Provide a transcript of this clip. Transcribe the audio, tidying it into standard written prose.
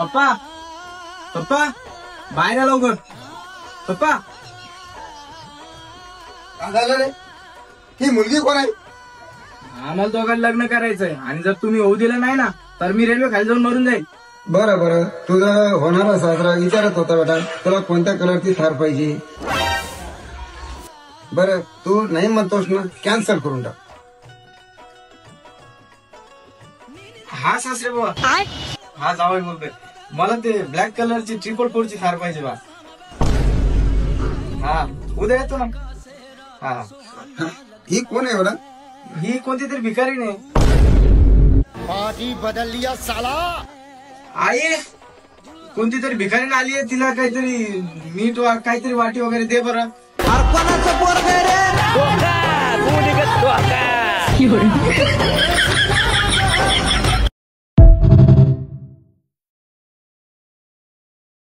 पप्पा पप्पा बाहेर या लवकर. पप्पा काय झालं रे? ही मुलगी कोण आहे? आम्हाला दोघांना लग्न करायचंय आणि जर तुम्ही होऊ दिलं नाही ना तर मी रेल्वे खाली जाऊन मरून जाईल. बरं बरं, तुझा होणारा सासरा विचारत होता बेटा तुला कोणत्या कलरची थार पाहिजे. बरं तू नाही म्हणतोस ना, कॅन्सल करून टाक. हा सासरे बाबा, हा जावई बोलतोय. मला ते ब्लॅक कलरची 444ची थार पाहिजे बा. हा उद्या येतो ना. हा ही कोण आहे बेटा? ही कोणती तरी भिकारी नाही. पार्टी बदल लिया साला. आई कोणती तरी भिकारीने आली आहे, तिला काहीतरी मीठ काहीतरी वाटी वगैरे दे बरं. कोणाचं पोरग रे?